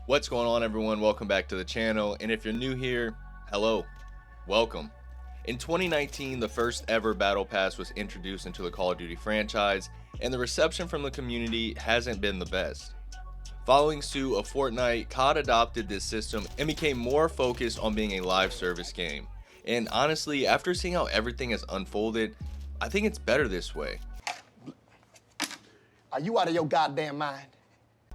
What's going on, everyone? Welcome back to the channel, and if you're new here, hello, welcome. In 2019, the first ever Battle Pass was introduced into the Call of Duty franchise, and the reception from the community hasn't been the best. Following suit of Fortnite, CoD adopted this system and became more focused on being a live service game. And honestly, after seeing how everything has unfolded, I think it's better this way. Are you out of your goddamn mind?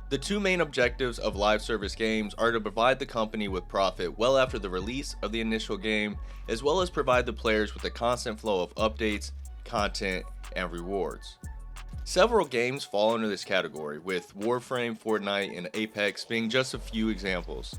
The two main objectives of live service games are to provide the company with profit well after the release of the initial game, as well as provide the players with a constant flow of updates, content, and rewards. Several games fall under this category, with Warframe, Fortnite, and Apex being just a few examples.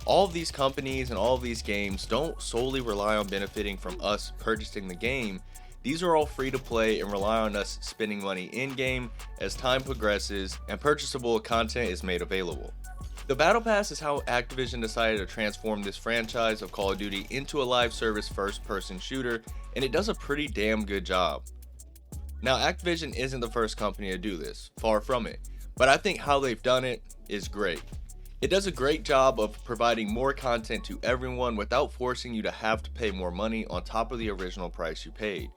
All of these companies and all of these games don't solely rely on benefiting from us purchasing the game. These are all free to play and rely on us spending money in-game as time progresses and purchasable content is made available. The Battle Pass is how Activision decided to transform this franchise of Call of Duty into a live service first-person shooter, and it does a pretty damn good job. Now, Activision isn't the first company to do this, far from it, but I think how they've done it is great. It does a great job of providing more content to everyone without forcing you to have to pay more money on top of the original price you paid.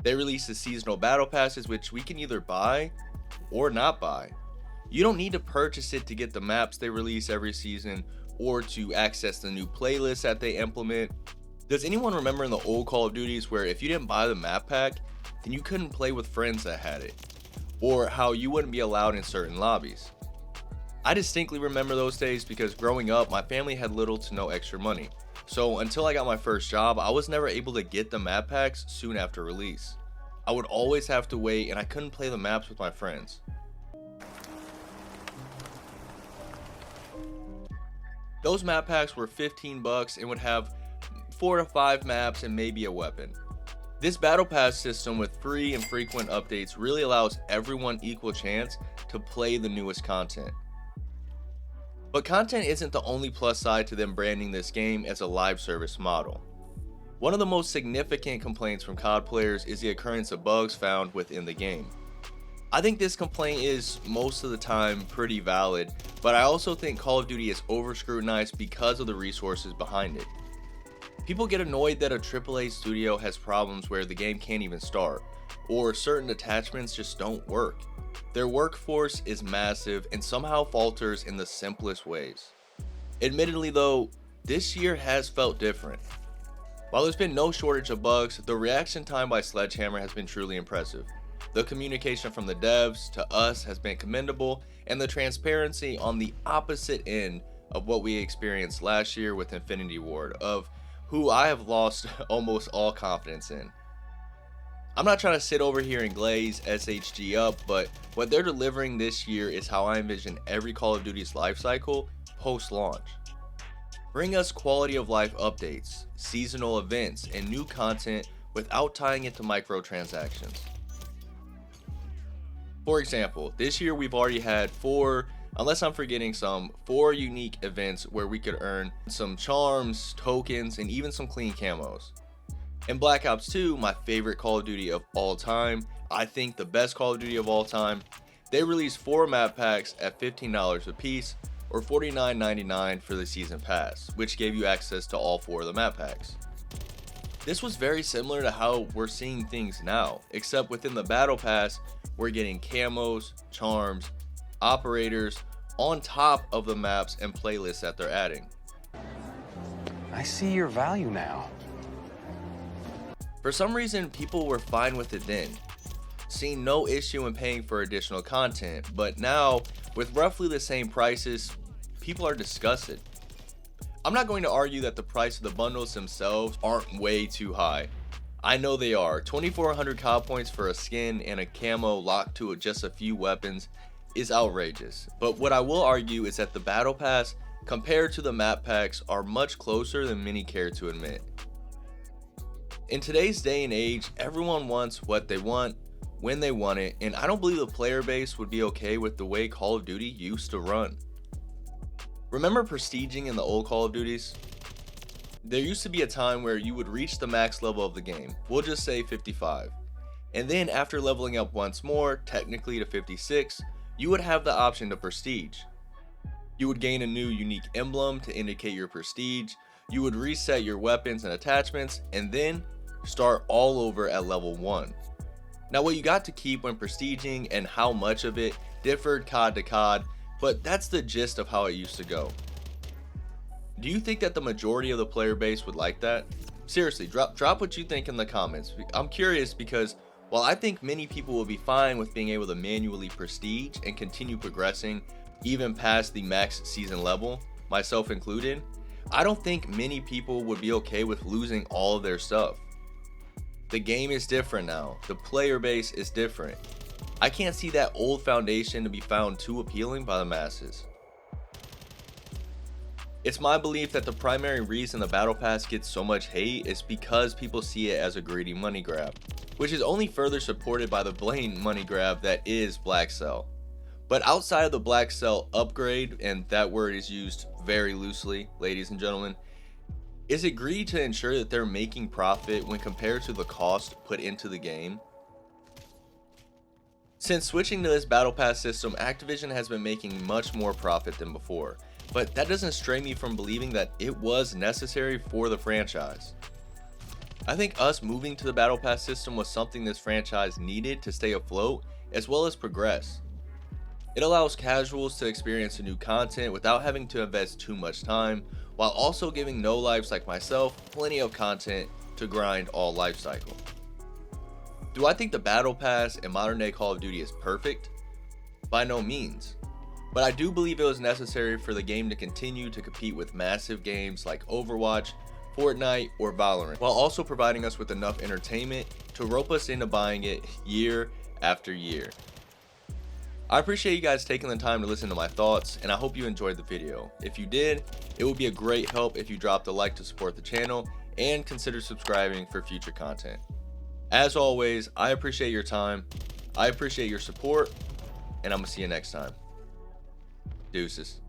They release the seasonal battle passes, which we can either buy or not buy. You don't need to purchase it to get the maps they release every season or to access the new playlists that they implement. Does anyone remember in the old Call of Duties where if you didn't buy the map pack, then you couldn't play with friends that had it? Or how you wouldn't be allowed in certain lobbies? I distinctly remember those days because growing up, my family had little to no extra money. So until I got my first job, I was never able to get the map packs soon after release. I would always have to wait and I couldn't play the maps with my friends. Those map packs were $15 and would have 4 to 5 maps and maybe a weapon. This battle pass system with free and frequent updates really allows everyone equal chance to play the newest content. But content isn't the only plus side to them branding this game as a live service model. One of the most significant complaints from CoD players is the occurrence of bugs found within the game. I think this complaint is most of the time pretty valid, but I also think Call of Duty is over-scrutinized because of the resources behind it. People get annoyed that a AAA studio has problems where the game can't even start, or certain attachments just don't work. Their workforce is massive and somehow falters in the simplest ways. Admittedly though, this year has felt different. While there's been no shortage of bugs, the reaction time by Sledgehammer has been truly impressive. The communication from the devs to us has been commendable, and the transparency on the opposite end of what we experienced last year with Infinity Ward, of who I have lost almost all confidence in. I'm not trying to sit over here and glaze SHG up, but what they're delivering this year is how I envision every Call of Duty's life cycle post-launch. Bring us quality of life updates, seasonal events, and new content without tying it to microtransactions. For example, this year we've already had 4 unique events where we could earn some charms, tokens, and even some clean camos. In Black Ops 2, my favorite Call of Duty of all time, I think the best Call of Duty of all time, they released 4 map packs at $15 a piece, or $49.99 for the season pass, which gave you access to all 4 of the map packs. This was very similar to how we're seeing things now, except within the battle pass, we're getting camos, charms, operators, on top of the maps and playlists that they're adding. I see your value now. For some reason, people were fine with it then, seeing no issue in paying for additional content, but now, with roughly the same prices, people are disgusted. I'm not going to argue that the price of the bundles themselves aren't way too high. I know they are. 2,400 CoD points for a skin and a camo locked to just a few weapons is outrageous, but what I will argue is that the battle pass compared to the map packs are much closer than many care to admit. In today's day and age, everyone wants what they want when they want it, and I don't believe the player base would be okay with the way Call of Duty used to run. Remember prestiging in the old Call of Duties? There used to be a time where you would reach the max level of the game, we'll just say 55, and then after leveling up once more, technically to 56, you would have the option to prestige. You would gain a new unique emblem to indicate your prestige, you would reset your weapons and attachments, and then start all over at level 1. Now what you got to keep when prestiging and how much of it differed COD to COD, but that's the gist of how it used to go. Do you think that the majority of the player base would like that? Seriously, drop what you think in the comments. I'm curious because while I think many people will be fine with being able to manually prestige and continue progressing even past the max season level, myself included, I don't think many people would be okay with losing all of their stuff. The game is different now. The player base is different. I can't see that old foundation to be found too appealing by the masses. It's my belief that the primary reason the Battle Pass gets so much hate is because people see it as a greedy money grab, which is only further supported by the blatant money grab that is Black Cell. But outside of the Black Cell upgrade, and that word is used very loosely, ladies and gentlemen, is it greedy to ensure that they're making profit when compared to the cost put into the game? Since switching to this Battle Pass system, Activision has been making much more profit than before, but that doesn't stray me from believing that it was necessary for the franchise. I think us moving to the Battle Pass system was something this franchise needed to stay afloat as well as progress. It allows casuals to experience the new content without having to invest too much time, while also giving no-lifes like myself plenty of content to grind all life cycle. Do I think the Battle Pass in modern day Call of Duty is perfect? By no means. But I do believe it was necessary for the game to continue to compete with massive games like Overwatch, Fortnite, or Valorant, while also providing us with enough entertainment to rope us into buying it year after year. I appreciate you guys taking the time to listen to my thoughts, and I hope you enjoyed the video. If you did, it would be a great help if you dropped a like to support the channel and consider subscribing for future content. As always, I appreciate your time, I appreciate your support, and I'm gonna see you next time. Deuces.